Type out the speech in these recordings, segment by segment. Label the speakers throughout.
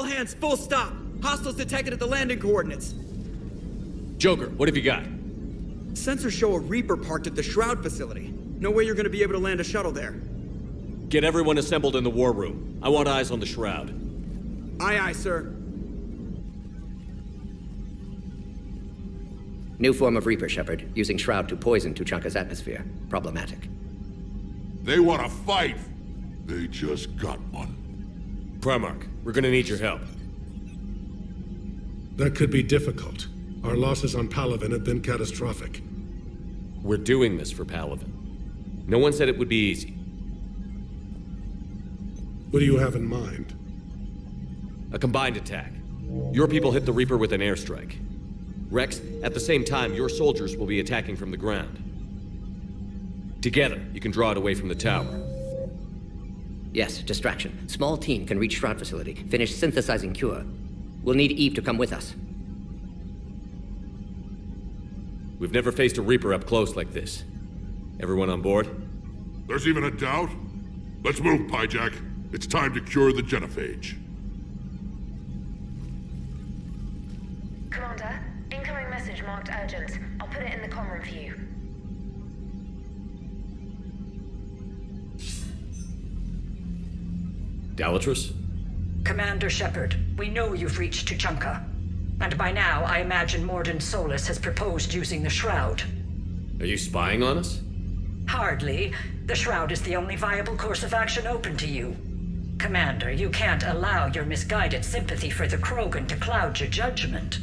Speaker 1: hands, full stop. Hostiles detected at the landing coordinates.
Speaker 2: Joker, what have you got?
Speaker 1: Sensors show a Reaper parked at the Shroud facility. No way you're gonna be able to land a shuttle there.
Speaker 2: Get everyone assembled in the war room. I want eyes on the Shroud.
Speaker 1: Aye, aye, sir.
Speaker 3: New form of Reaper, Shepard, using Shroud to poison Tuchanka's atmosphere. Problematic.
Speaker 4: They want to fight! They just got one.
Speaker 2: Primarch, we're gonna need your help.
Speaker 5: That could be difficult. Our losses on Palaven have been catastrophic.
Speaker 2: We're doing this for Palaven. No one said it would be easy.
Speaker 5: What do you have in mind?
Speaker 2: A combined attack. Your people hit the Reaper with an airstrike. Wrex, at the same time, your soldiers will be attacking from the ground. Together, you can draw it away from the tower.
Speaker 3: Yes, distraction. Small team can reach Shroud facility, finish synthesizing cure. We'll need Eve to come with us.
Speaker 2: We've never faced a Reaper up close like this. Everyone on board?
Speaker 4: There's even a doubt? Let's move, Pyjack. It's time to cure the genophage.
Speaker 6: Commander, incoming message marked urgent. I'll put it in the comm room for you.
Speaker 2: Dalatrus?
Speaker 7: Commander Shepard, we know you've reached Tuchanka. And by now, I imagine Mordin Solus has proposed using the Shroud.
Speaker 2: Are you spying on us?
Speaker 7: Hardly. The Shroud is the only viable course of action open to you. Commander, you can't allow your misguided sympathy for the Krogan to cloud your judgment.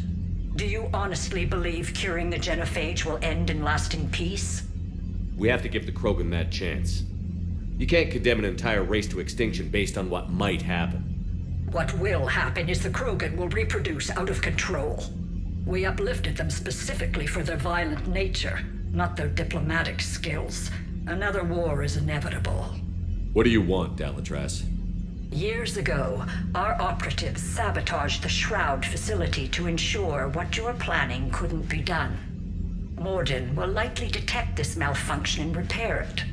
Speaker 7: Do you honestly believe curing the genophage will end in lasting peace?
Speaker 2: We have to give the Krogan that chance. You can't condemn an entire race to extinction based on what might happen.
Speaker 7: What will happen is the Krogan will reproduce out of control. We uplifted them specifically for their violent nature, not their diplomatic skills. Another war is inevitable.
Speaker 2: What do you want, Dalatrus?
Speaker 7: Years ago, our operatives sabotaged the Shroud facility to ensure what you were planning couldn't be done. Mordin will likely detect this malfunction and repair it.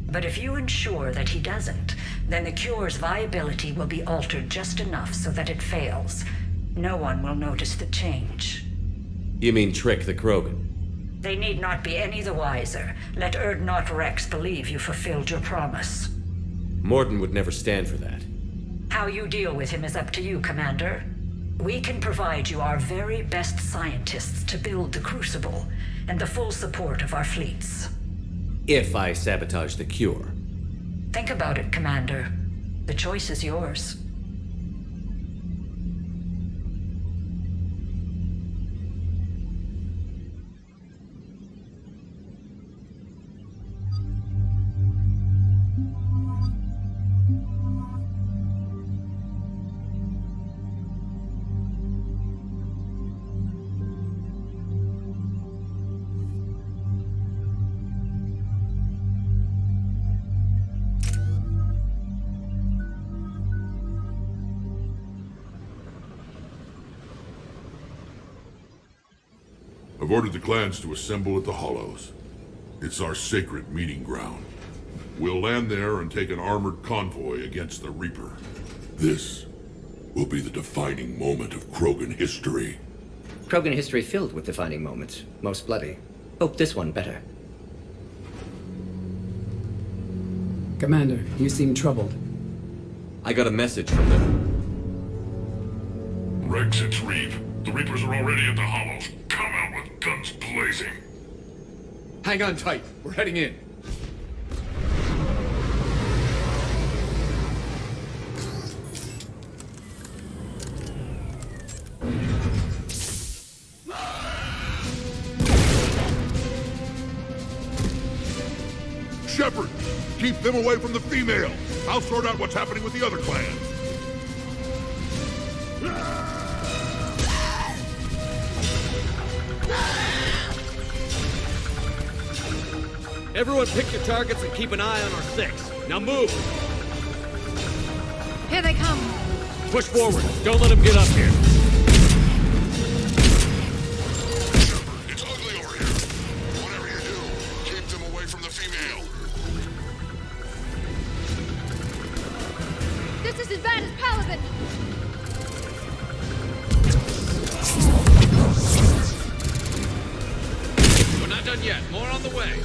Speaker 7: But if you ensure that he doesn't, then the cure's viability will be altered just enough so that it fails. No one will notice the change.
Speaker 2: You mean trick the Krogan?
Speaker 7: They need not be any the wiser. Let Urdnot Wrex believe you fulfilled your promise.
Speaker 2: Mordin would never stand for that.
Speaker 7: How you deal with him is up to you, Commander. We can provide you our very best scientists to build the Crucible, and the full support of our fleets.
Speaker 2: If I sabotage the cure.
Speaker 7: Think about it, Commander. The choice is yours.
Speaker 4: I've ordered the clans to assemble at the Hollows. It's our sacred meeting ground. We'll land there and take an armored convoy against the Reaper. This will be the defining moment of Krogan history.
Speaker 3: Krogan history filled with defining moments, most bloody. Hope this one better.
Speaker 8: Commander, you seem troubled.
Speaker 2: I got a message from them.
Speaker 4: Wrex, it's Reeve. The Reapers are already at the Hollows. Come out with guns blazing.
Speaker 9: Hang on tight. We're heading in.
Speaker 4: Shepard, keep them away from the female. I'll sort out what's happening with the other clans.
Speaker 2: Everyone pick your targets and keep an eye on our six. Now move!
Speaker 10: Here they come!
Speaker 2: Push forward. Don't let them get up here.
Speaker 4: Shepard, it's ugly over here. Whatever you do, keep them away from the female.
Speaker 10: This is as bad as Palaven!
Speaker 9: yet. More on the way.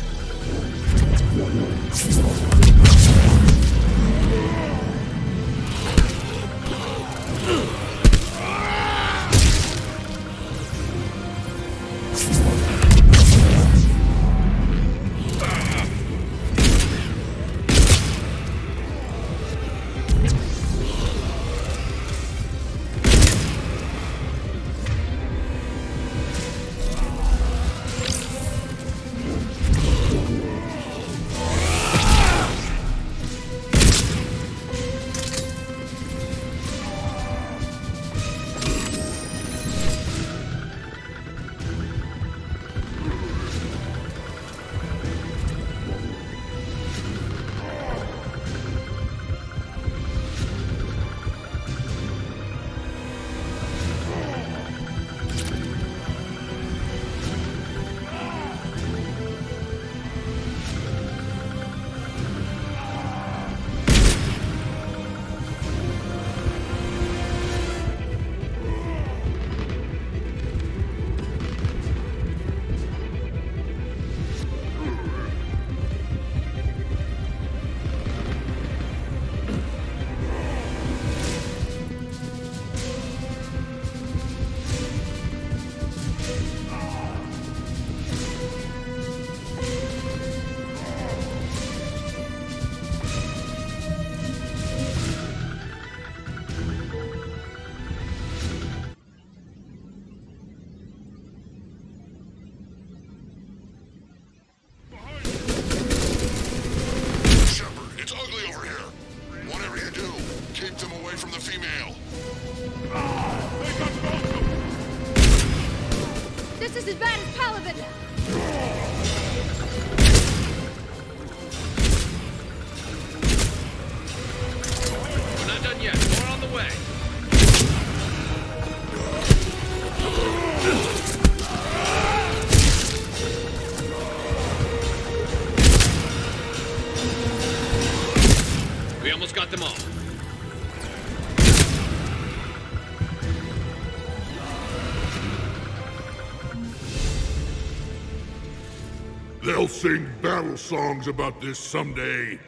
Speaker 4: They'll sing battle songs about this someday.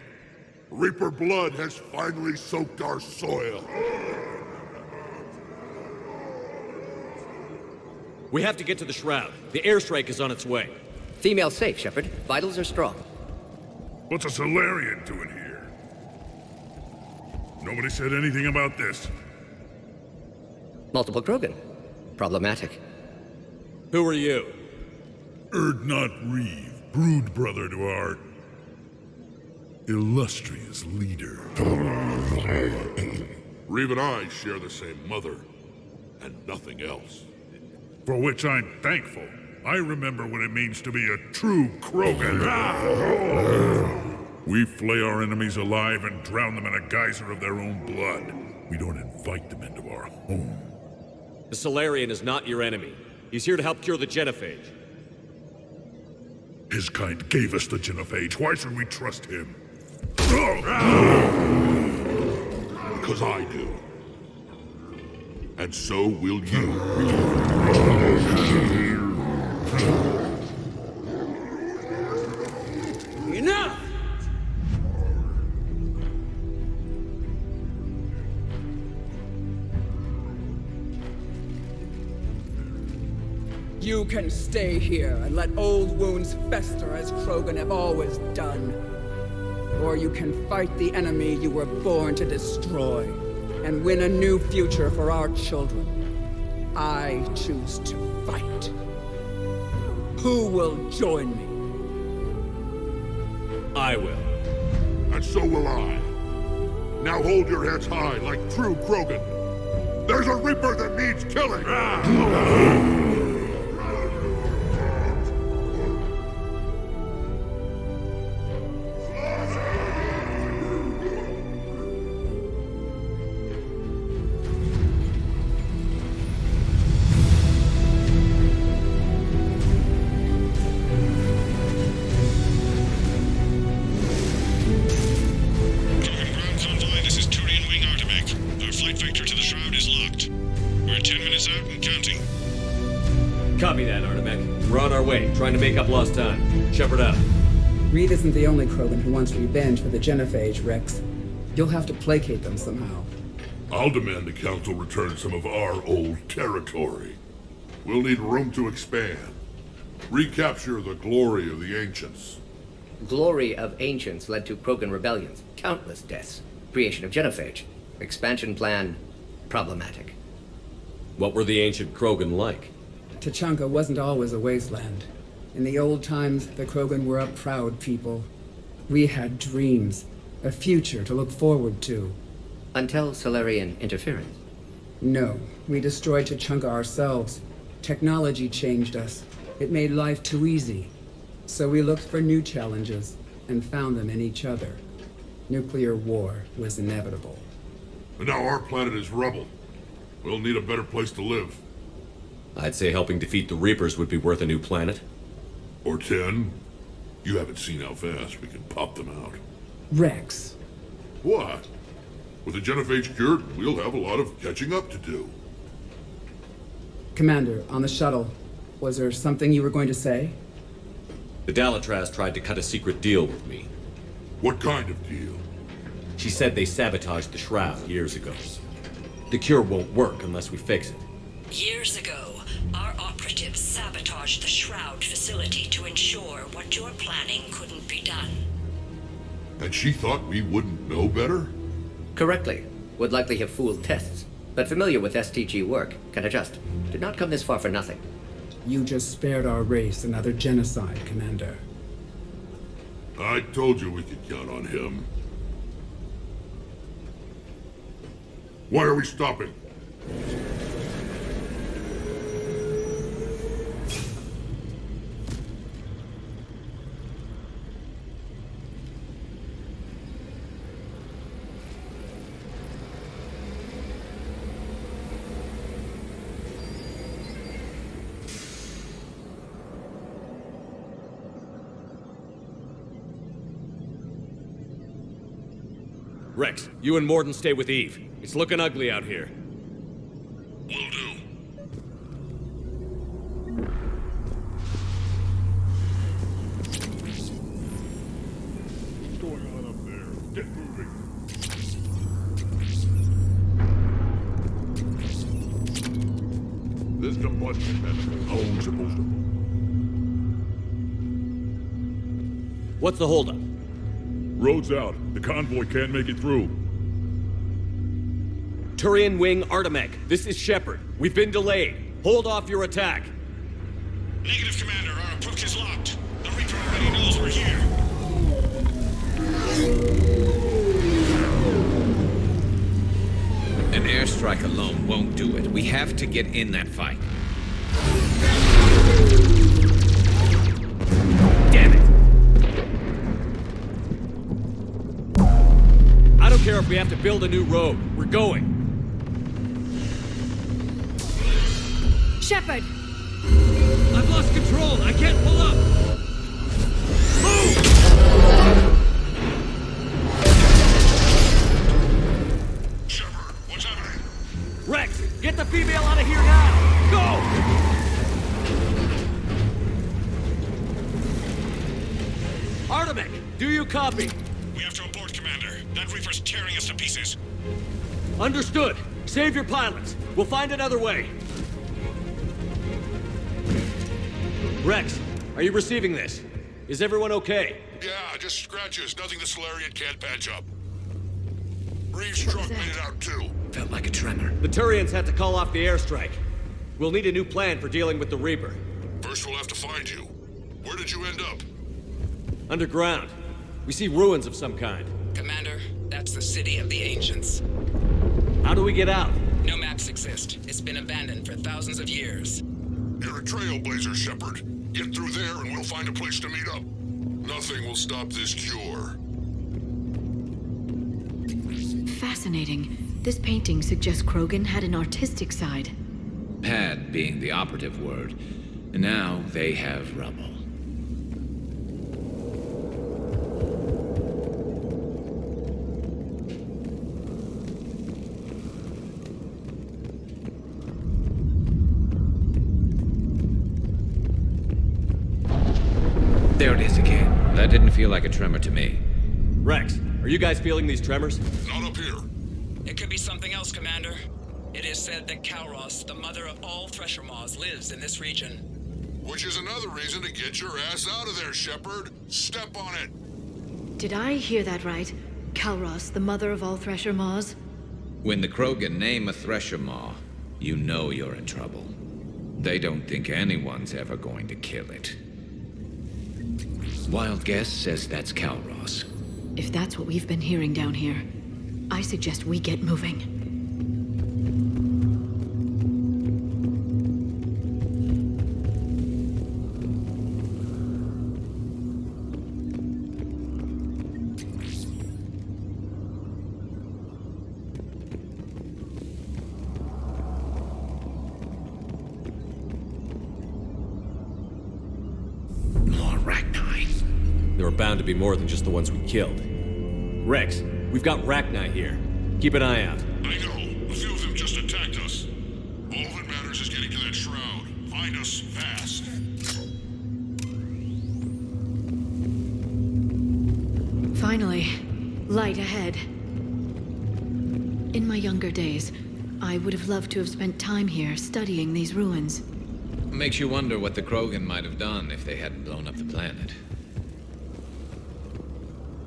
Speaker 4: Reaper blood has finally soaked our soil.
Speaker 2: We have to get to the Shroud. The airstrike is on its way.
Speaker 3: Female safe, Shepard. Vitals are strong.
Speaker 4: What's a Salarian doing here? Nobody said anything about this.
Speaker 3: Multiple krogan. Problematic.
Speaker 2: Who are you?
Speaker 4: Erdnot Reeve, brood brother to our illustrious leader. Reeve and I share the same mother, and nothing else. For which I'm thankful. I remember what it means to be a true krogan. We flay our enemies alive and drown them in a geyser of their own blood. We don't invite them into our home.
Speaker 2: The Salarian is not your enemy. He's here to help cure the genophage.
Speaker 4: His kind gave us the genophage. Why should we trust him? Because I do. And so will you.
Speaker 1: Enough!
Speaker 10: You can stay here and let old wounds fester as krogan have always done. Or you can fight the enemy you were born to destroy and win a new future for our children. I choose to fight. Who will join me?
Speaker 2: I will.
Speaker 4: And so will I. Now hold your heads high like true krogan. There's a Reaper that needs killing!
Speaker 2: Copy that, Artemek. We're on our way, trying to make up lost time. Shepard out.
Speaker 8: Reed isn't the only Krogan who wants revenge for the genophage, Wrex. You'll have to placate them somehow.
Speaker 4: I'll demand the Council return some of our old territory. We'll need room to expand. Recapture the glory of the Ancients.
Speaker 3: Glory of Ancients led to Krogan rebellions, countless deaths, creation of genophage. Expansion plan, problematic.
Speaker 2: What were the ancient Krogan like?
Speaker 8: Tuchanka wasn't always a wasteland. In the old times, the Krogan were a proud people. We had dreams, a future to look forward to.
Speaker 3: Until Salarian interference.
Speaker 8: No, we destroyed Tuchanka ourselves. Technology changed us. It made life too easy. So we looked for new challenges, and found them in each other. Nuclear war was inevitable.
Speaker 4: And now our planet is rubble. We'll need a better place to live.
Speaker 2: I'd say helping defeat the Reapers would be worth a new planet.
Speaker 4: Or 10. You haven't seen how fast we can pop them out.
Speaker 8: Wrex.
Speaker 4: What? With the genophage cured, we'll have a lot of catching up to do.
Speaker 8: Commander, on the shuttle, was there something you were going to say?
Speaker 2: The Dalatraz tried to cut a secret deal with me.
Speaker 4: What kind of deal?
Speaker 2: She said they sabotaged the Shroud years ago. The cure won't work unless we fix it.
Speaker 7: Years ago, our operatives sabotaged the Shroud facility to ensure what you're planning couldn't be done.
Speaker 4: And she thought we wouldn't know better?
Speaker 3: Correctly. Would likely have fooled tests. But familiar with STG work, can adjust. Did not come this far for nothing.
Speaker 8: You just spared our race another genocide, Commander.
Speaker 4: I told you we could count on him. Why are we stopping?
Speaker 2: Wrex, you and Mordin stay with Eve. It's looking ugly out here.
Speaker 4: Will do. What's going on up there? Get moving. This combustion method, how are we supposed to...
Speaker 2: What's the holdup?
Speaker 4: Road's out. The convoy can't make it through.
Speaker 2: Turian Wing Artemek, this is Shepard. We've been delayed. Hold off your attack.
Speaker 11: Negative, Commander. Our approach is locked. The Reaper already knows we're here.
Speaker 9: An airstrike alone won't do it. We have to get in that fight.
Speaker 2: Damn it! I don't care if we have to build a new road. We're going.
Speaker 6: Shepard!
Speaker 2: I've lost control. I can't pull up. Move!
Speaker 11: Shepard, what's happening?
Speaker 2: Wrex, get the female out of here now! Go! Artemek, do you copy?
Speaker 11: We have to abort, Commander. That Reaper's tearing us to pieces.
Speaker 2: Understood. Save your pilots. We'll find another way. Wrex, are you receiving this? Is everyone okay?
Speaker 4: Yeah, just scratches. Nothing the Salarian can't patch up. Reeves' truck made it out too.
Speaker 9: Felt like a tremor.
Speaker 2: The Turians had to call off the airstrike. We'll need a new plan for dealing with the Reaper.
Speaker 4: First we'll have to find you. Where did you end up?
Speaker 2: Underground. We see ruins of some kind.
Speaker 12: Commander, that's the city of the Ancients.
Speaker 2: How do we get out?
Speaker 12: No maps exist. It's been abandoned for thousands of years.
Speaker 4: You're a trailblazer, Shepard. Get through there and we'll find a place to meet up. Nothing will stop this cure.
Speaker 6: Fascinating. This painting suggests Krogan had an artistic side.
Speaker 9: Had being the operative word. And now they have rubble. There it is again. That didn't feel like a tremor to me.
Speaker 2: Wrex, are you guys feeling these tremors?
Speaker 4: Not up here.
Speaker 12: It could be something else, Commander. It is said that Kalros, the mother of all Thresher Maws, lives in this region.
Speaker 4: Which is another reason to get your ass out of there, Shepard. Step on it.
Speaker 6: Did I hear that right? Kalros, the mother of all Thresher Maws?
Speaker 9: When the Krogan name a Thresher Maw, you know you're in trouble. They don't think anyone's ever going to kill it. Wild guess says that's Kalros.
Speaker 6: If that's what we've been hearing down here, I suggest we get moving.
Speaker 2: There are bound to be more than just the ones we killed. Wrex, we've got Rachni here. Keep an eye out.
Speaker 4: I know. A few of them just attacked us. All that matters is getting to that shroud. Find us fast.
Speaker 6: Finally, light ahead. In my younger days, I would have loved to have spent time here studying these ruins.
Speaker 9: Makes you wonder what the Krogan might have done if they hadn't blown up the planet.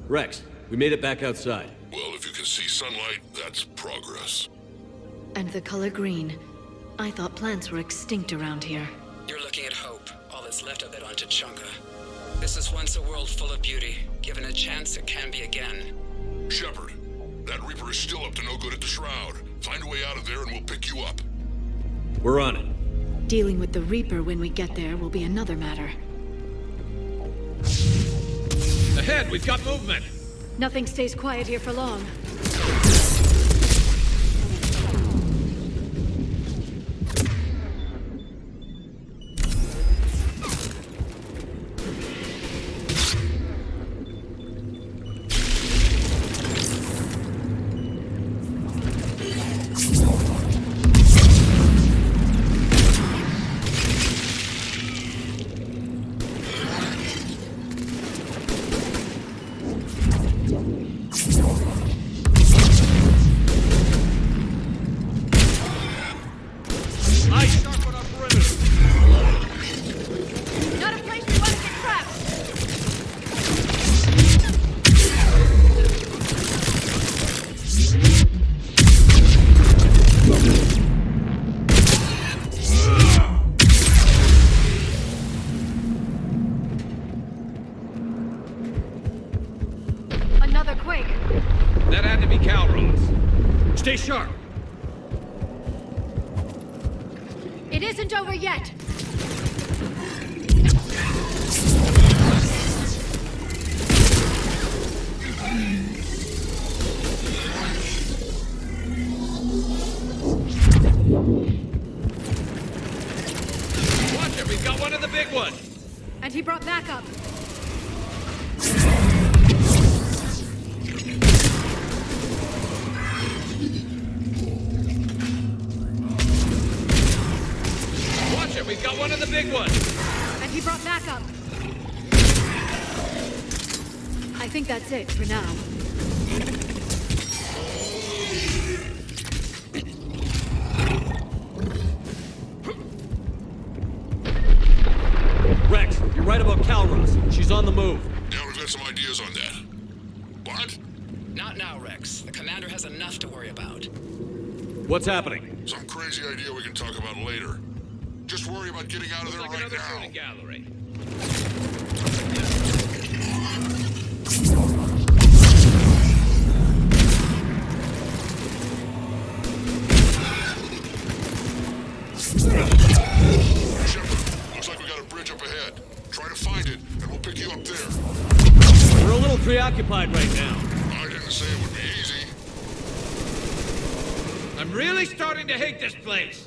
Speaker 2: Wrex, we made it back outside.
Speaker 4: Well, if you can see sunlight, that's progress.
Speaker 6: And the color green. I thought plants were extinct around here.
Speaker 12: You're looking at hope, all that's left of it on Tuchanka. This is once a world full of beauty. Given a chance, it can be again.
Speaker 4: Shepard, that Reaper is still up to no good at the Shroud. Find a way out of there and we'll pick you up.
Speaker 2: We're on it.
Speaker 6: Dealing with the Reaper when we get there will be another matter.
Speaker 9: Ahead, we've got movement!
Speaker 6: Nothing stays quiet here for long.
Speaker 2: Stay sharp!
Speaker 6: It isn't over yet!
Speaker 9: Watch it, we've got one of the big ones!
Speaker 6: And he brought backup.
Speaker 9: We've got one of the big ones!
Speaker 6: And he brought backup. I think that's it for now.
Speaker 2: Wrex, you're right about Kalros. She's on the move.
Speaker 4: Yeah, we've got some ideas on that. What?
Speaker 12: Not now, Wrex. The commander has enough to worry about.
Speaker 2: What's happening?
Speaker 4: Some crazy idea we can talk about later. Just worry about getting out of there right now.
Speaker 9: Gallery.
Speaker 4: Shepard, looks like we got a bridge up ahead. Try to find it, and we'll pick you up there.
Speaker 2: We're a little preoccupied right now.
Speaker 4: I didn't say it would be easy.
Speaker 9: I'm really starting to hate this place.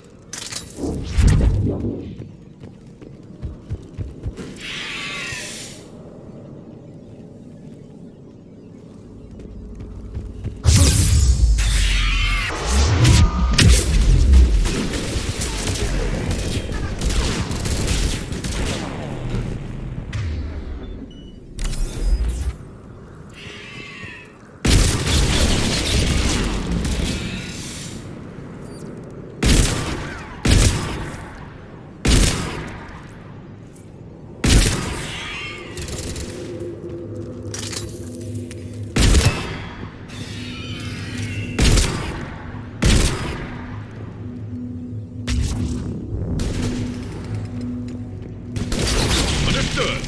Speaker 4: Understood.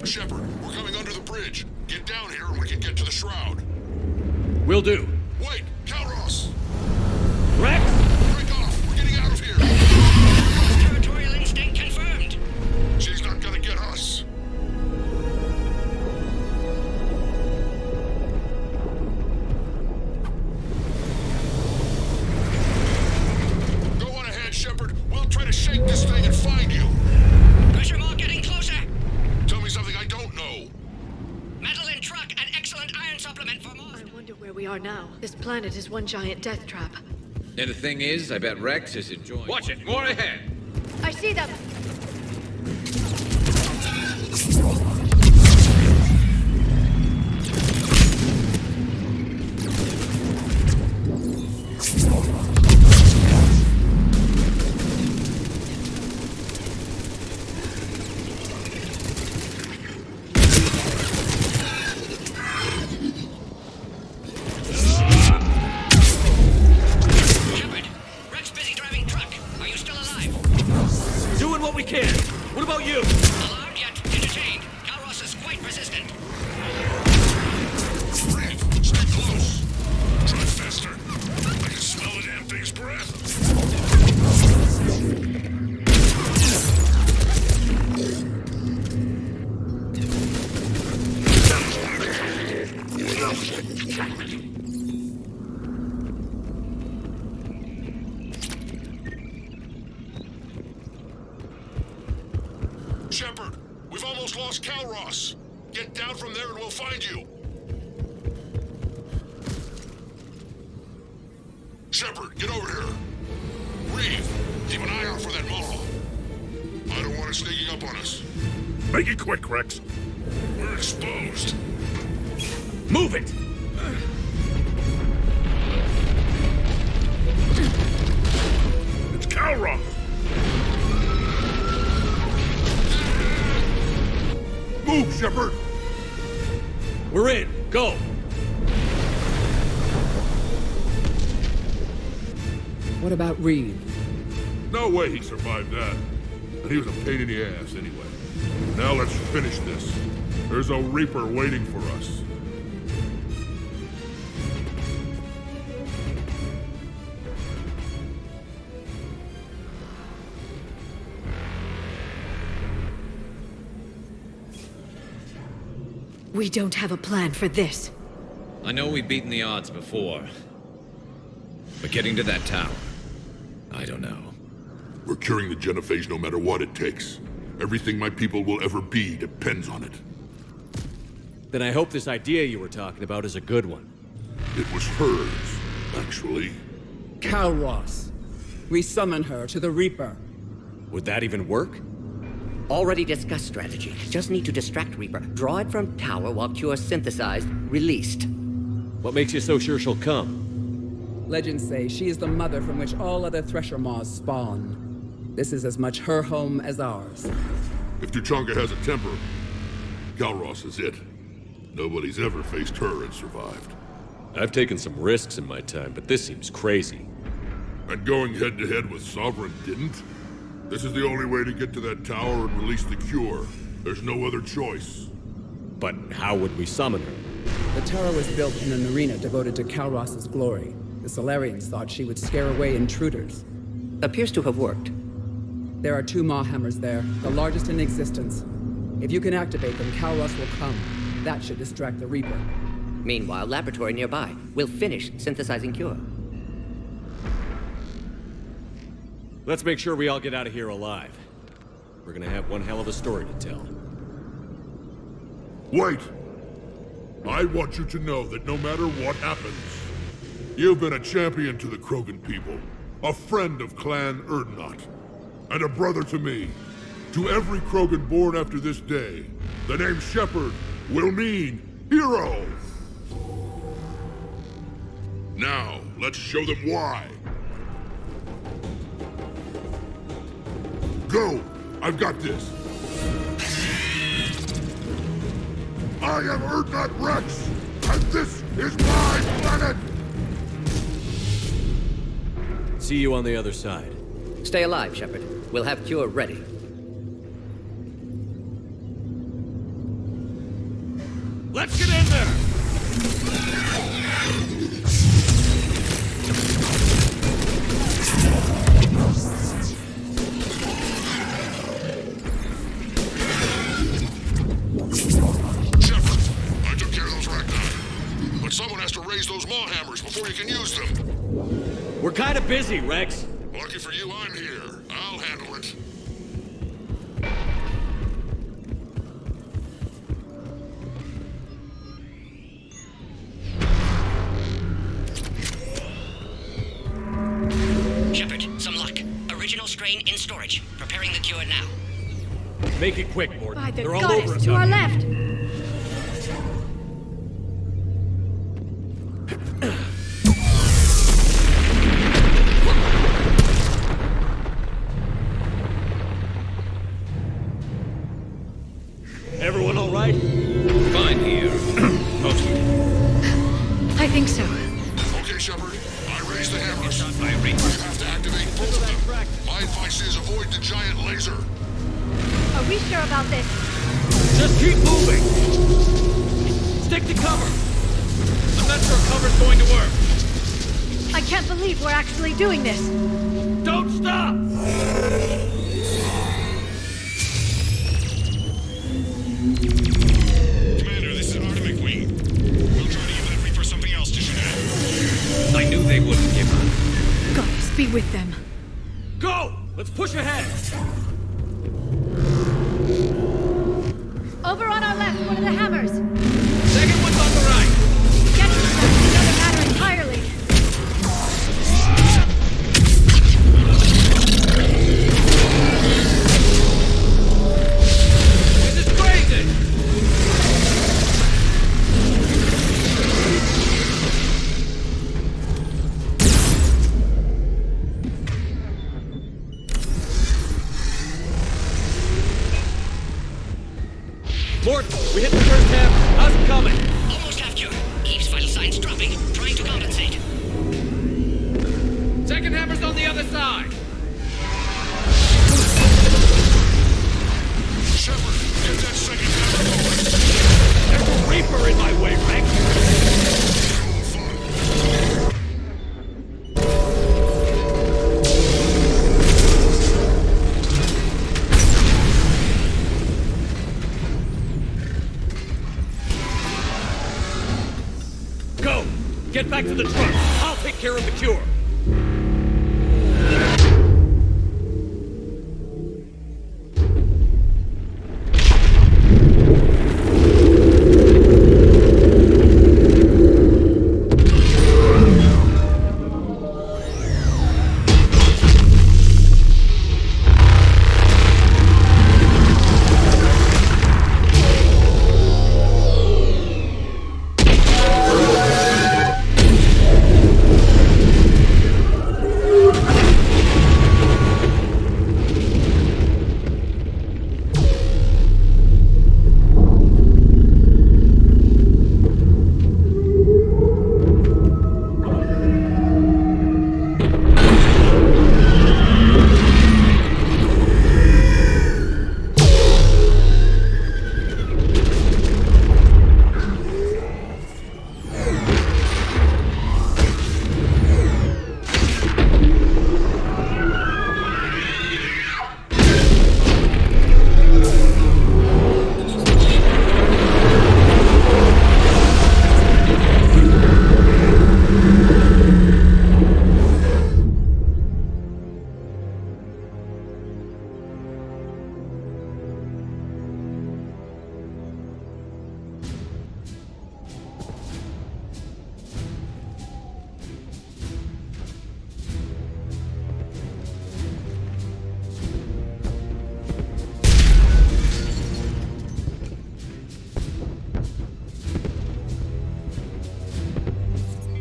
Speaker 4: Shepard, we're coming under the bridge. Get down here and we can get to the shroud.
Speaker 2: Will do.
Speaker 4: Wait, Calros!
Speaker 2: Wrex!
Speaker 4: Break off! We're getting out of here!
Speaker 11: Territorial instinct confirmed.
Speaker 4: She's not gonna get us. Go on ahead, Shepard. We'll try to shake this thing and find you.
Speaker 11: Pressure more getting closer.
Speaker 4: Tell me something I don't know.
Speaker 11: Metal in truck and excellent iron supplement for more.
Speaker 6: I wonder where we are now. This planet is one giant death trap.
Speaker 9: And the thing is, I bet Wrex is enjoying... Watch it! More ahead!
Speaker 6: I see them!
Speaker 11: Shepard, Rex busy driving truck. Are you still alive?
Speaker 2: Doing what we can. What about you?
Speaker 11: Alarmed yet? Entertained. Calros is quite resistant.
Speaker 4: Breathe. Stay close. Try faster. I can smell the damn thing's breath. Shepard, we've almost lost Calros. Get down from there and we'll find you. Shepard, get over here. Reeve, keep an eye out for that Maw. I don't want it sneaking up on us. Make it quick, Wrex. We're exposed.
Speaker 2: Move it!
Speaker 4: It's Calros. Move, Shepard!
Speaker 2: We're in. Go!
Speaker 8: What about Reeve?
Speaker 4: No way he survived that. And he was a pain in the ass anyway. Now let's finish this. There's a Reaper waiting for us.
Speaker 6: We don't have a plan for this.
Speaker 9: I know we've beaten the odds before. But getting to that tower, I don't know.
Speaker 4: We're curing the genophage no matter what it takes. Everything my people will ever be depends on it.
Speaker 2: Then I hope this idea you were talking about is a good one.
Speaker 4: It was hers, actually.
Speaker 8: Calros. We summon her to the Reaper.
Speaker 2: Would that even work?
Speaker 3: Already discussed strategy. Just need to distract Reaper. Draw it from tower while Cure synthesized, released.
Speaker 2: What makes you so sure she'll come?
Speaker 8: Legends say she is the mother from which all other Thresher Maws spawn. This is as much her home as ours.
Speaker 4: If Tuchanka has a temper, Calros is it. Nobody's ever faced her and survived.
Speaker 2: I've taken some risks in my time, but this seems crazy.
Speaker 4: And going head-to-head with Sovereign didn't? This is the only way to get to that tower and release the cure. There's no other choice.
Speaker 2: But how would we summon her?
Speaker 8: The tower was built in an arena devoted to Calros' glory. The Salarians thought she would scare away intruders.
Speaker 3: Appears to have worked.
Speaker 8: There are 2 Maw hammers there, the largest in existence. If you can activate them, Calros will come. That should distract the Reaper.
Speaker 3: Meanwhile, laboratory nearby. We'll finish synthesizing Cure.
Speaker 2: Let's make sure we all get out of here alive. We're gonna have one hell of a story to tell.
Speaker 4: Wait! I want you to know that no matter what happens, you've been a champion to the Krogan people, a friend of Clan Erdnot, and a brother to me. To every Krogan born after this day, the name Shepard will mean hero! Now, let's show them why. Go! I've got this. I am Erdnut Wrex, and this is my planet!
Speaker 2: See you on the other side.
Speaker 3: Stay alive, Shepard. We'll have cure ready.
Speaker 2: Let's get in there!
Speaker 4: Shepard, I took care of those Ragnar. But someone has to raise those maw hammers before you can use them.
Speaker 2: We're kind of busy, Wrex.
Speaker 4: Lucky for you, I'm here. I'll handle it.
Speaker 13: Shepard, some luck. Original strain in storage. Preparing the cure now.
Speaker 2: Make it quick, Mordin.
Speaker 6: By the
Speaker 2: They're all
Speaker 6: goddess,
Speaker 2: over us
Speaker 6: to
Speaker 2: out
Speaker 6: our
Speaker 2: here.
Speaker 6: left!
Speaker 2: Everyone all right?
Speaker 9: Fine here. Mostly.
Speaker 6: I think so.
Speaker 4: Okay, Shepard. I raised the hammers.
Speaker 9: I read.
Speaker 4: You have to activate both of them. My advice is avoid the giant laser.
Speaker 6: Are we sure about this?
Speaker 2: Just keep moving! Stick to cover! I'm not sure cover's going to work.
Speaker 6: I can't believe we're actually doing this.
Speaker 2: Don't stop!
Speaker 11: Commander, this is Artemic Wing. We'll try to give that Reaper something else to shoot at.
Speaker 9: I knew they wouldn't give up.
Speaker 6: Goddess, be with them.
Speaker 2: Go! Let's push ahead!
Speaker 6: Over on our left, one of the hammers.
Speaker 2: Second one's on the right!
Speaker 6: Getting to that doesn't matter entirely.
Speaker 2: This is crazy! Mordin, we hit the first half. How's it coming?
Speaker 13: Almost have cure. Eve's vital signs dropping. Trying to compensate.
Speaker 2: Second hammer's on the other side.
Speaker 4: Shepard, get that second hammer going.
Speaker 2: There's a Reaper in my way, Wrex. Go! Get back to the truck. I'll take care of the cure.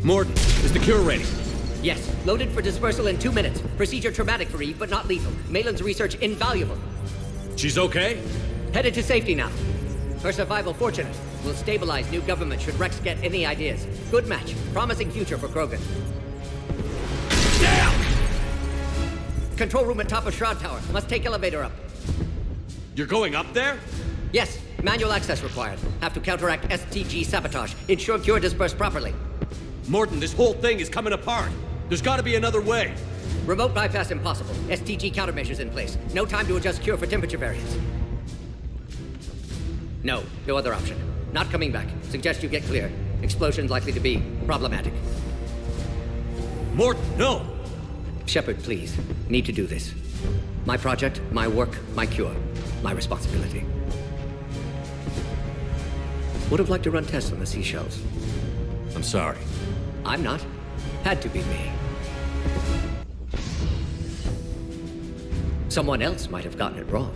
Speaker 2: Mordin, is the cure ready?
Speaker 3: Yes, loaded for dispersal in 2 minutes. Procedure traumatic for Eve, but not lethal. Malin's research invaluable.
Speaker 2: She's okay?
Speaker 3: Headed to safety now. Her survival fortunate. Will stabilize new government should Wrex get any ideas. Good match. Promising future for Krogan.
Speaker 2: Down!
Speaker 3: Control room at top of Shroud Tower. Must take elevator up.
Speaker 2: You're going up there?
Speaker 3: Yes. Manual access required. Have to counteract STG sabotage. Ensure cure dispersed properly.
Speaker 2: Mordin, this whole thing is coming apart. There's gotta be another way.
Speaker 3: Remote bypass impossible. STG countermeasures in place. No time to adjust cure for temperature variance. No other option. Not coming back. Suggest you get clear. Explosion's likely to be problematic.
Speaker 2: Mordin, no!
Speaker 3: Shepard, please. Need to do this. My project, my work, my cure. My responsibility. Would have liked to run tests on the seashells.
Speaker 2: I'm sorry.
Speaker 3: I'm not. Had to be me. Someone else might have gotten it wrong.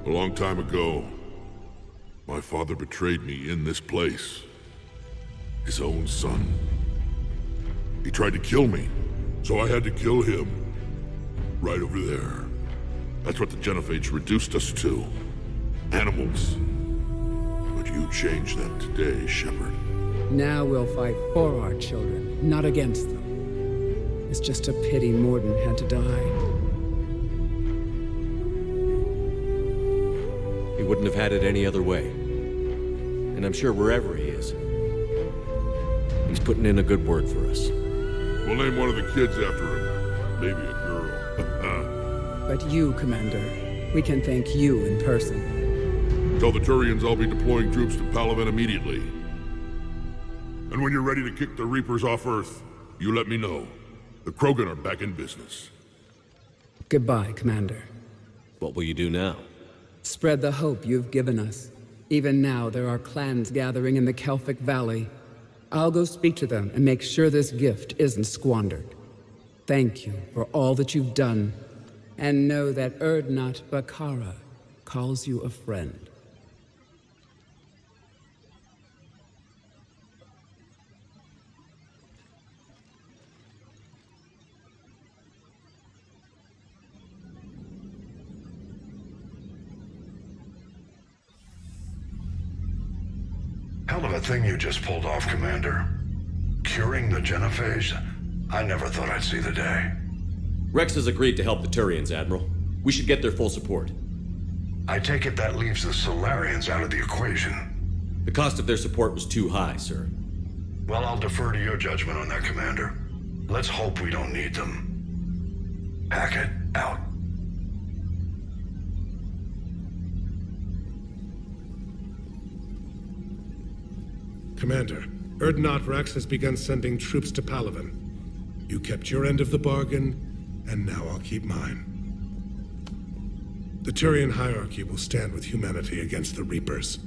Speaker 4: A long time ago, my father betrayed me in this place. His own son. He tried to kill me, so I had to kill him. Right over there. That's what the genophage reduced us to. Animals. But you changed that today, Shepard.
Speaker 8: Now we'll fight for our children, not against them. It's just a pity Mordin had to die.
Speaker 2: He wouldn't have had it any other way. And I'm sure wherever he is, he's putting in a good word for us.
Speaker 4: We'll name one of the kids after him. Maybe a girl.
Speaker 8: But you, Commander, we can thank you in person.
Speaker 4: Tell the Turians I'll be deploying troops to Paragon immediately. And when you're ready to kick the Reapers off Earth, you let me know. The Krogan are back in business.
Speaker 8: Goodbye, Commander.
Speaker 2: What will you do now?
Speaker 8: Spread the hope you've given us. Even now, there are clans gathering in the Kelphic Valley. I'll go speak to them and make sure this gift isn't squandered. Thank you for all that you've done. And know that Erdnot Bakara calls you a friend.
Speaker 14: Hell of a thing you just pulled off, Commander. Curing the genophage? I never thought I'd see the day.
Speaker 2: Wrex has agreed to help the Turians, Admiral. We should get their full support.
Speaker 14: I take it that leaves the Salarians out of the equation.
Speaker 2: The cost of their support was too high, sir.
Speaker 14: Well, I'll defer to your judgment on that, Commander. Let's hope we don't need them. Hackett, out.
Speaker 5: Commander, Erdnot Wrex has begun sending troops to Palaven. You kept your end of the bargain, and now I'll keep mine. The Turian hierarchy will stand with humanity against the Reapers.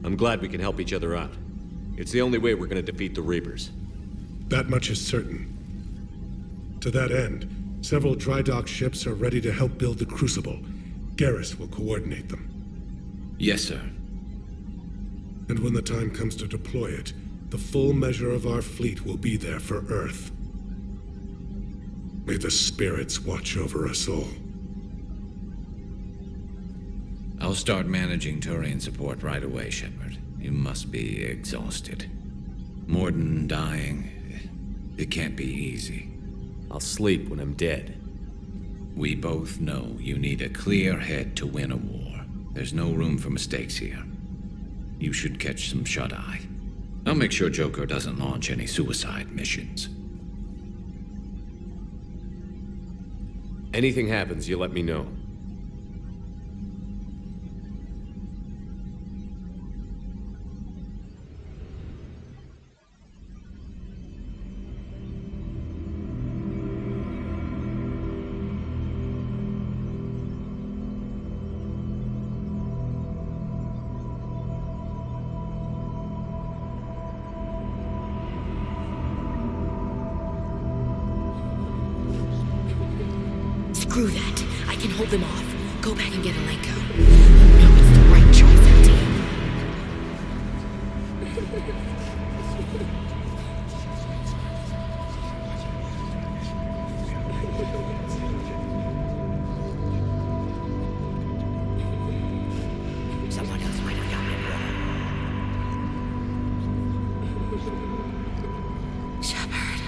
Speaker 2: I'm glad we can help each other out. It's the only way we're gonna defeat the Reapers.
Speaker 5: That much is certain. To that end, several dry dock ships are ready to help build the Crucible. Garrus will coordinate them.
Speaker 9: Yes, sir.
Speaker 5: And when the time comes to deploy it, the full measure of our fleet will be there for Earth. May the spirits watch over us all.
Speaker 9: I'll start managing Turian support right away, Shepard. You must be exhausted. Mordin dying, it can't be easy.
Speaker 2: I'll sleep when I'm dead.
Speaker 9: We both know you need a clear head to win a war. There's no room for mistakes here. You should catch some shut-eye. I'll make sure Joker doesn't launch any suicide missions.
Speaker 2: Anything happens, you let me know.
Speaker 6: Screw that. I can hold them off. Go back and get Alenko. No, it's the right choice, LT.
Speaker 13: Someone else might have gotten it wrong.
Speaker 6: Shepard.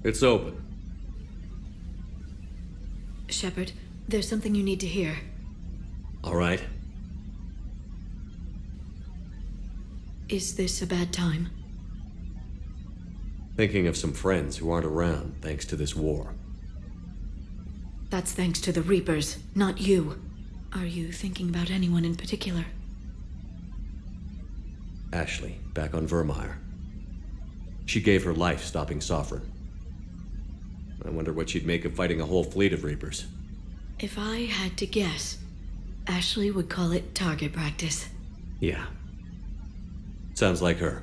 Speaker 2: It's open.
Speaker 6: Shepard, there's something you need to hear.
Speaker 2: All right.
Speaker 6: Is this a bad time?
Speaker 2: Thinking of some friends who aren't around thanks to this war.
Speaker 6: That's thanks to the Reapers, not you. Are you thinking about anyone in particular?
Speaker 2: Ashley, back on Vermeer. She gave her life stopping Sovereign. I wonder what she'd make of fighting a whole fleet of Reapers.
Speaker 6: If I had to guess, Ashley would call it target practice.
Speaker 2: Yeah. Sounds like her.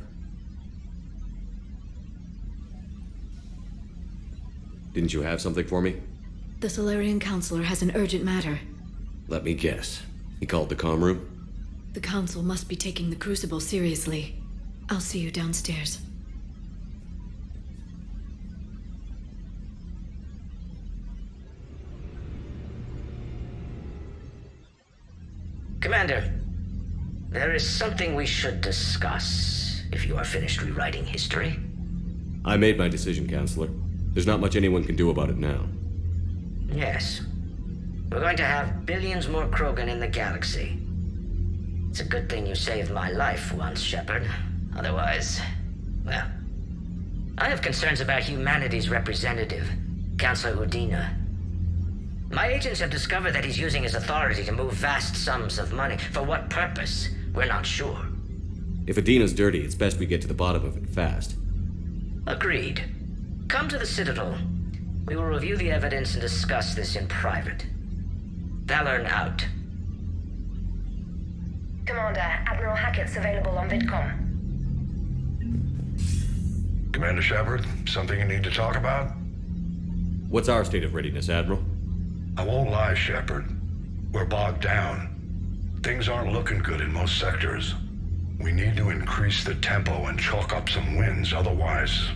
Speaker 2: Didn't you have something for me?
Speaker 6: The Salarian Counselor has an urgent matter.
Speaker 2: Let me guess. He called the comm room?
Speaker 6: The Council must be taking the Crucible seriously. I'll see you downstairs.
Speaker 13: Commander, there is something we should discuss, if you are finished rewriting history.
Speaker 2: I made my decision, Counselor. There's not much anyone can do about it now.
Speaker 13: Yes. We're going to have billions more krogan in the galaxy. It's a good thing you saved my life once, Shepard. Otherwise, well... I have concerns about humanity's representative, Counselor Udina. My agents have discovered that he's using his authority to move vast sums of money. For what purpose? We're not sure.
Speaker 2: If Adina's dirty, it's best we get to the bottom of it fast.
Speaker 13: Agreed. Come to the Citadel. We will review the evidence and discuss this in private. Valorn out.
Speaker 15: Commander, Admiral Hackett's available on VidCom.
Speaker 14: Commander Shepard, something you need to talk about?
Speaker 2: What's our state of readiness, Admiral?
Speaker 14: I won't lie, Shepard. We're bogged down. Things aren't looking good in most sectors. We need to increase the tempo and chalk up some wins, otherwise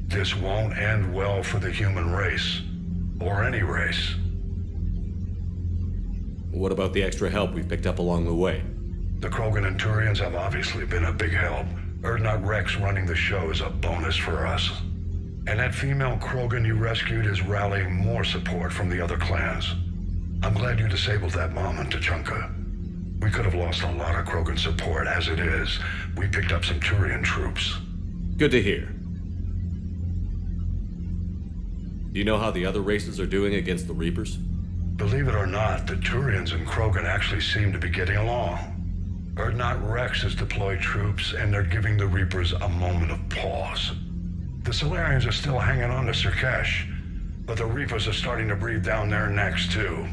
Speaker 14: this won't end well for the human race. Or any race.
Speaker 2: What about the extra help we've picked up along the way?
Speaker 14: The Krogan and Turians have obviously been a big help. Wrex running the show is a bonus for us. And that female Krogan you rescued is rallying more support from the other clans. I'm glad you disabled that mom in Tuchanka. We could have lost a lot of Krogan support. As it is, we picked up some Turian troops.
Speaker 2: Good to hear. Do you know how the other races are doing against the Reapers?
Speaker 14: Believe it or not, the Turians and Krogan actually seem to be getting along. Wrex has deployed troops, and they're giving the Reapers a moment of pause. The Salarians are still hanging on to Surkesh, but the Reapers are starting to breathe down their necks, too.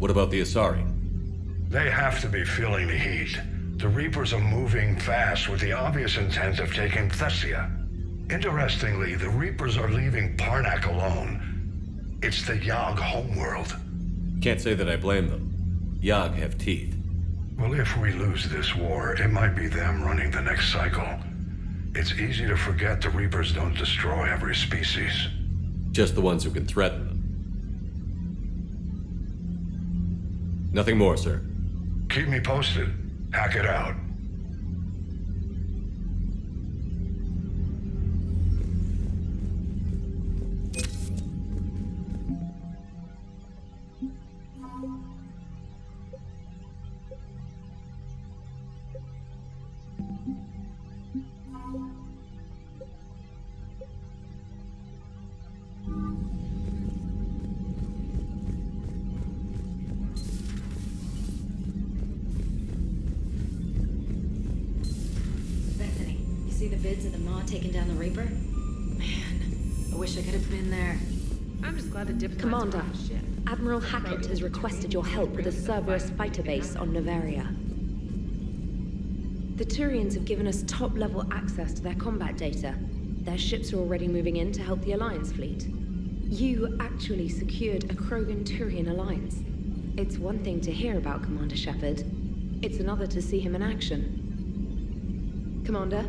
Speaker 2: What about the Asari?
Speaker 14: They have to be feeling the heat. The Reapers are moving fast with the obvious intent of taking Thessia. Interestingly, the Reapers are leaving Parnak alone. It's the Yogg homeworld.
Speaker 2: Can't say that I blame them. Yogg have teeth.
Speaker 14: Well, if we lose this war, it might be them running the next cycle. It's easy to forget the Reapers don't destroy every species.
Speaker 2: Just the ones who can threaten them. Nothing more, sir.
Speaker 14: Keep me posted. Hackett out.
Speaker 6: See the vids of the Maw taking down the Reaper? Man, I wish I could have been there.
Speaker 16: I'm just glad the diplomats
Speaker 17: Commander,
Speaker 16: are on the ship.
Speaker 17: Admiral Hackett has requested your help with a Cerberus fighter base on Novaria. The Turians have given us top-level access to their combat data. Their ships are already moving in to help the Alliance fleet. You actually secured a Krogan-Turian alliance. It's one thing to hear about Commander Shepard. It's another to see him in action. Commander?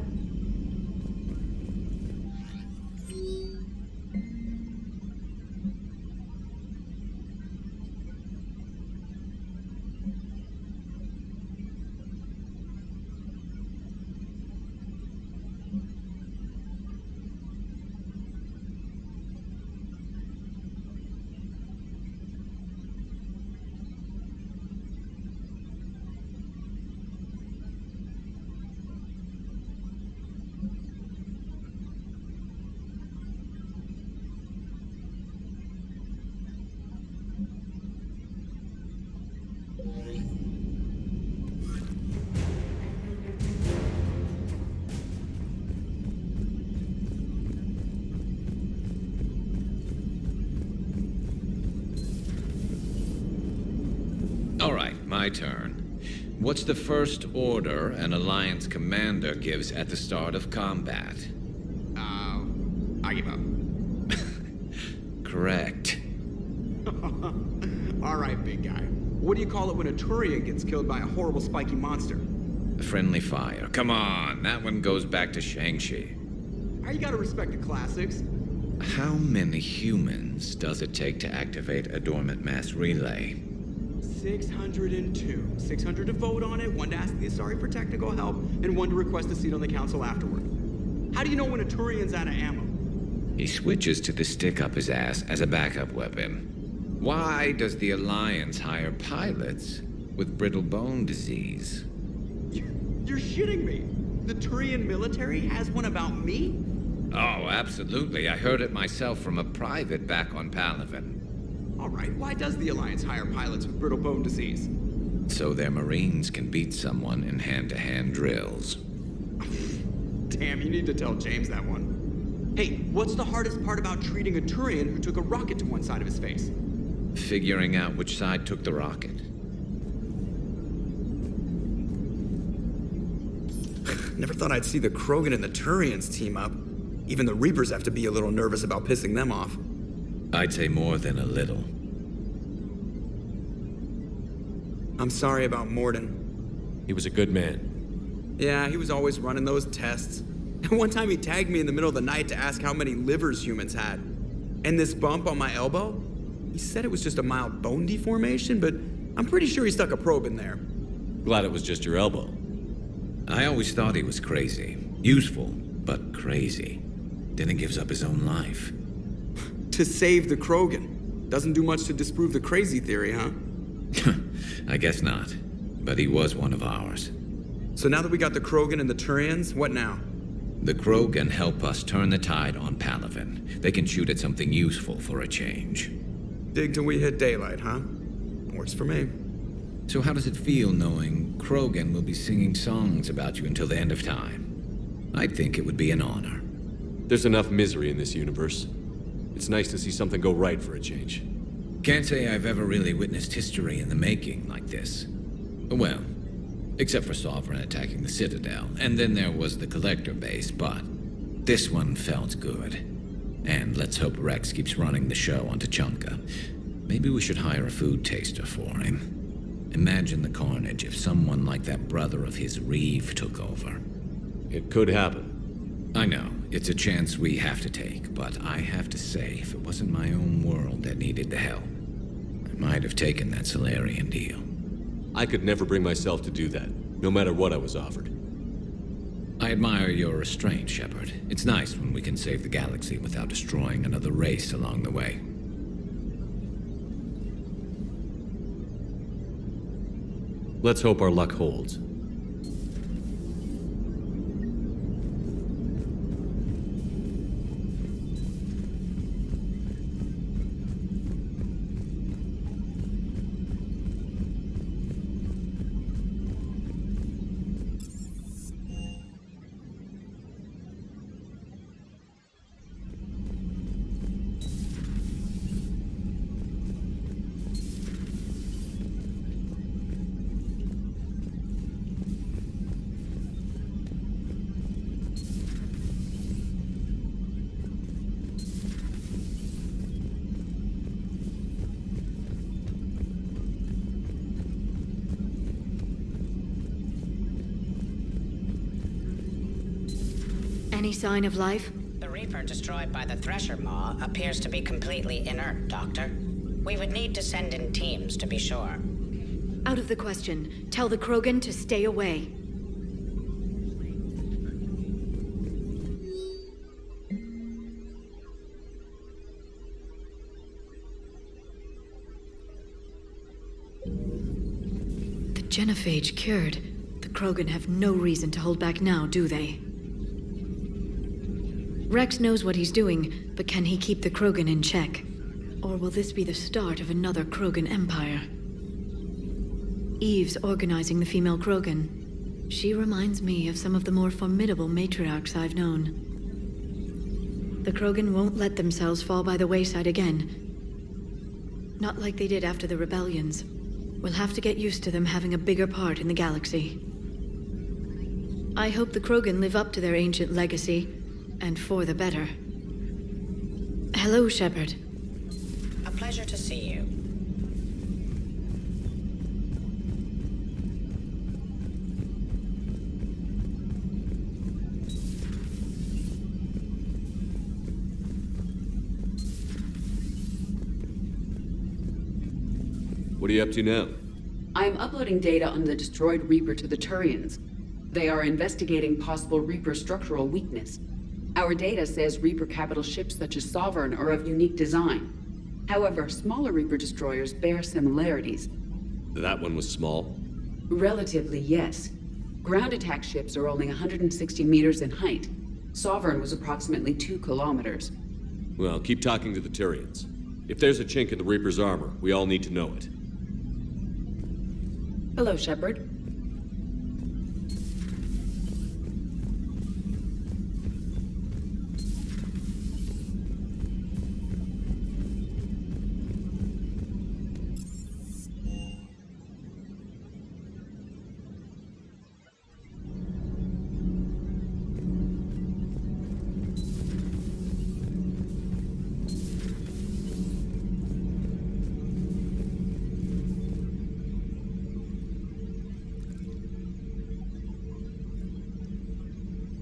Speaker 9: All right, my turn. What's the first order an Alliance commander gives at the start of combat?
Speaker 1: I give up.
Speaker 9: Correct.
Speaker 1: All right, big guy. What do you call it when a Turian gets killed by a horrible spiky monster?
Speaker 9: Friendly fire. Come on, that one goes back to Shang-Chi.
Speaker 1: You gotta respect the classics.
Speaker 9: How many humans does it take to activate a dormant mass relay?
Speaker 1: 602. 600 to vote on it, 1 to ask the Asari for technical help, and 1 to request a seat on the council afterward. How do you know when a Turian's out of ammo?
Speaker 9: He switches to the stick up his ass as a backup weapon. Why does the Alliance hire pilots with brittle bone disease?
Speaker 1: You're shitting me. The Turian military has one about me?
Speaker 9: Oh, absolutely. I heard it myself from a private back on Palaven.
Speaker 1: All right, why does the Alliance hire pilots with brittle bone disease?
Speaker 9: So their Marines can beat someone in hand-to-hand drills.
Speaker 1: Damn, you need to tell James that one. Hey, what's the hardest part about treating a Turian who took a rocket to one side of his face?
Speaker 9: Figuring out which side took the rocket.
Speaker 16: Never thought I'd see the Krogan and the Turians team up. Even the Reapers have to be a little nervous about pissing them off.
Speaker 9: I'd say more than a little.
Speaker 16: I'm sorry about Mordin.
Speaker 2: He was a good man.
Speaker 16: Yeah, he was always running those tests. And one time he tagged me in the middle of the night to ask how many livers humans had. And this bump on my elbow? He said it was just a mild bone deformation, but I'm pretty sure he stuck a probe in there.
Speaker 2: Glad it was just your elbow.
Speaker 9: I always thought he was crazy. Useful, but crazy. Then he gives up his own life.
Speaker 16: To save the Krogan. Doesn't do much to disprove the crazy theory, huh?
Speaker 9: I guess not. But he was one of ours.
Speaker 16: So now that we got the Krogan and the Turians, what now?
Speaker 9: The Krogan help us turn the tide on Palaven. They can shoot at something useful for a change.
Speaker 16: Dig till we hit daylight, huh? Works for me.
Speaker 9: So how does it feel knowing Krogan will be singing songs about you until the end of time? I think it would be an honor.
Speaker 2: There's enough misery in this universe. It's nice to see something go right for a change.
Speaker 9: Can't say I've ever really witnessed history in the making like this. Well, except for Sovereign attacking the Citadel, and then there was the Collector base, but this one felt good. And let's hope Wrex keeps running the show on Tuchanka. Maybe we should hire a food taster for him. Imagine the carnage if someone like that brother of his, Reeve, took over.
Speaker 2: It could happen.
Speaker 9: I know, it's a chance we have to take, but I have to say, if it wasn't my own world that needed the help, I might have taken that Salarian deal.
Speaker 2: I could never bring myself to do that, no matter what I was offered.
Speaker 9: I admire your restraint, Shepard. It's nice when we can save the galaxy without destroying another race along the way.
Speaker 2: Let's hope our luck holds.
Speaker 6: Any sign of life?
Speaker 13: The Reaper destroyed by the Thresher Maw appears to be completely inert, Doctor. We would need to send in teams to be sure.
Speaker 6: Out of the question. Tell the Krogan to stay away. The genophage cured. The Krogan have no reason to hold back now, do they? Wrex knows what he's doing, but can he keep the Krogan in check? Or will this be the start of another Krogan empire? Eve's organizing the female Krogan. She reminds me of some of the more formidable matriarchs I've known. The Krogan won't let themselves fall by the wayside again. Not like they did after the rebellions. We'll have to get used to them having a bigger part in the galaxy. I hope the Krogan live up to their ancient legacy. And for the better. Hello, Shepard.
Speaker 13: A pleasure to see you.
Speaker 2: What are you up to now?
Speaker 18: I am uploading data on the destroyed Reaper to the Turians. They are investigating possible Reaper structural weakness. Our data says Reaper capital ships such as Sovereign are of unique design. However, smaller Reaper destroyers bear similarities.
Speaker 2: That one was small?
Speaker 18: Relatively, yes. Ground attack ships are only 160 meters in height. Sovereign was approximately 2 kilometers.
Speaker 2: Well, keep talking to the Turians. If there's a chink in the Reaper's armor, we all need to know it.
Speaker 18: Hello, Shepard.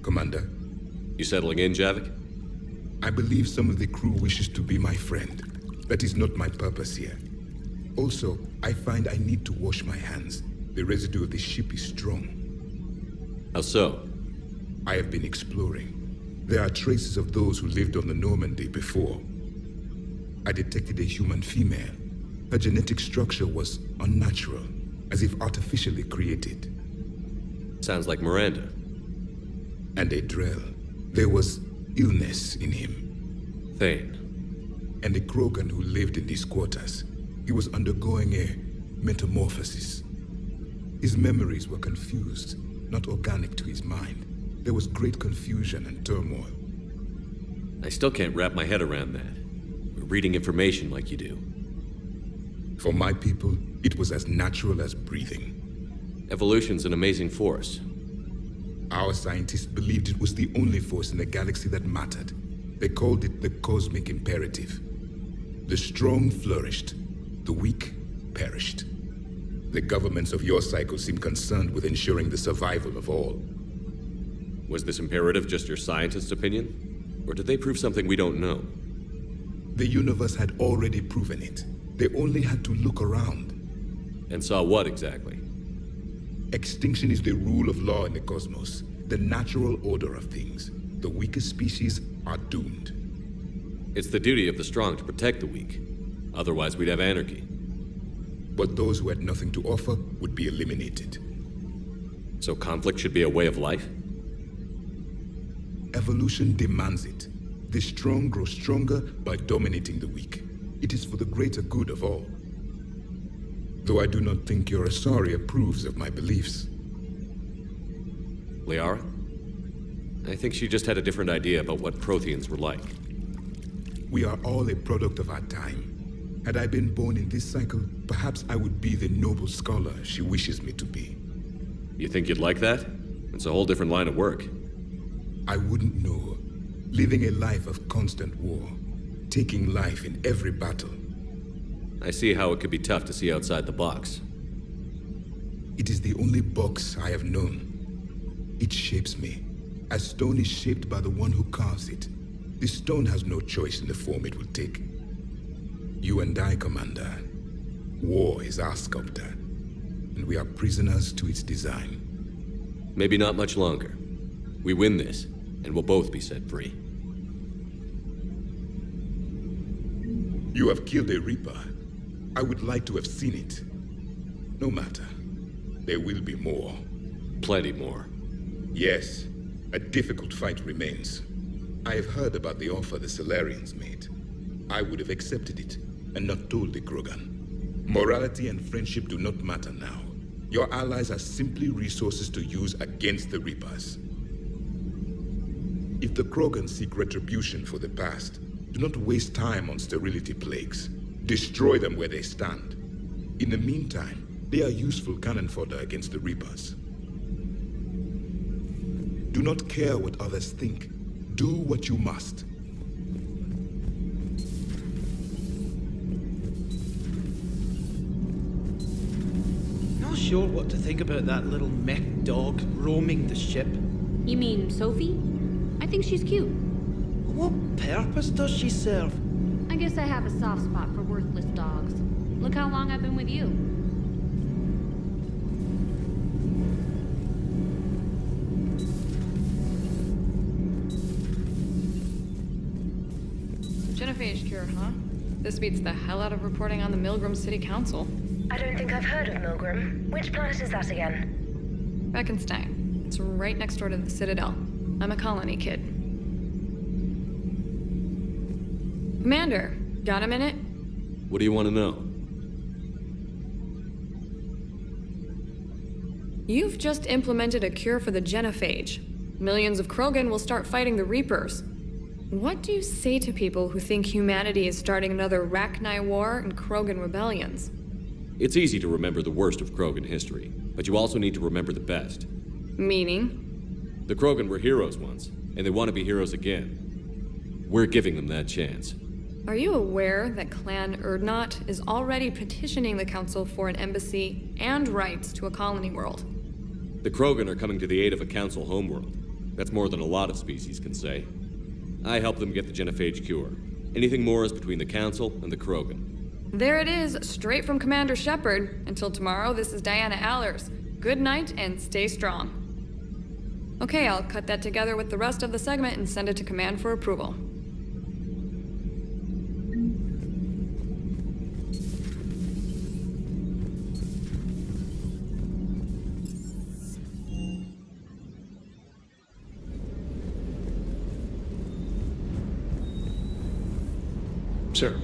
Speaker 19: Commander.
Speaker 2: You settling in, Javik?
Speaker 19: I believe some of the crew wishes to be my friend. That is not my purpose here. Also, I find I need to wash my hands. The residue of the ship is strong.
Speaker 2: How so?
Speaker 19: I have been exploring. There are traces of those who lived on the Normandy before. I detected a human female. Her genetic structure was unnatural, as if artificially created.
Speaker 2: Sounds like Miranda.
Speaker 19: And a Drell. There was illness in him.
Speaker 2: Thane.
Speaker 19: And a krogan who lived in these quarters. He was undergoing a metamorphosis. His memories were confused, not organic to his mind. There was great confusion and turmoil.
Speaker 2: I still can't wrap my head around that. We're reading information like you do.
Speaker 19: For my people, it was as natural as breathing.
Speaker 2: Evolution's an amazing force.
Speaker 19: Our scientists believed it was the only force in the galaxy that mattered. They called it the cosmic imperative. The strong flourished, the weak perished. The governments of your cycle seem concerned with ensuring the survival of all.
Speaker 2: Was this imperative just your scientist's opinion? Or did they prove something we don't know?
Speaker 19: The universe had already proven it. They only had to look around.
Speaker 2: And saw what exactly?
Speaker 19: Extinction is the rule of law in the cosmos, the natural order of things. The weakest species are doomed.
Speaker 2: It's the duty of the strong to protect the weak. Otherwise, we'd have anarchy.
Speaker 19: But those who had nothing to offer would be eliminated.
Speaker 2: So conflict should be a way of life?
Speaker 19: Evolution demands it. The strong grow stronger by dominating the weak. It is for the greater good of all. Though I do not think your Asari approves of my beliefs.
Speaker 2: Liara? I think she just had a different idea about what Protheans were like.
Speaker 19: We are all a product of our time. Had I been born in this cycle, perhaps I would be the noble scholar she wishes me to be.
Speaker 2: You think you'd like that? It's a whole different line of work.
Speaker 19: I wouldn't know. Living a life of constant war. Taking life in every battle.
Speaker 2: I see how it could be tough to see outside the box.
Speaker 19: It is the only box I have known. It shapes me, as stone is shaped by the one who carves it. The stone has no choice in the form it will take. You and I, Commander. War is our sculptor, and we are prisoners to its design.
Speaker 2: Maybe not much longer. We win this, and we'll both be set free.
Speaker 19: You have killed a Reaper. I would like to have seen it. No matter. There will be more.
Speaker 2: Plenty more.
Speaker 19: Yes. A difficult fight remains. I have heard about the offer the Salarians made. I would have accepted it, and not told the krogan. Morality and friendship do not matter now. Your allies are simply resources to use against the Reapers. If the krogan seek retribution for the past, do not waste time on sterility plagues. Destroy them where they stand. In the meantime, they are useful cannon fodder against the Reapers. Do not care what others think. Do what you must.
Speaker 20: Not sure what to think about that little mech dog roaming the ship.
Speaker 17: You mean Sophie? I think she's cute.
Speaker 20: What purpose does she serve?
Speaker 17: I guess I have a soft spot for worthless dogs. Look how long I've been with you.
Speaker 21: Genophage cure, huh? This beats the hell out of reporting on the Milgram City Council.
Speaker 15: I don't think I've heard of Milgram. Which planet is that again?
Speaker 21: Beckenstein. It's right next door to the Citadel. I'm a colony kid. Commander, got a minute?
Speaker 2: What do you want to know?
Speaker 21: You've just implemented a cure for the genophage. Millions of Krogan will start fighting the Reapers. What do you say to people who think humanity is starting another Rachni War and Krogan rebellions?
Speaker 2: It's easy to remember the worst of Krogan history, but you also need to remember the best.
Speaker 21: Meaning?
Speaker 2: The Krogan were heroes once, and they want to be heroes again. We're giving them that chance.
Speaker 21: Are you aware that Clan Urdnot is already petitioning the Council for an embassy and rights to a colony world?
Speaker 2: The Krogan are coming to the aid of a Council homeworld. That's more than a lot of species can say. I help them get the genophage cure. Anything more is between the Council and the Krogan.
Speaker 21: There it is, straight from Commander Shepard. Until tomorrow, this is Diana Allers. Good night and stay strong. Okay, I'll cut that together with the rest of the segment and send it to Command for approval.
Speaker 20: Sir.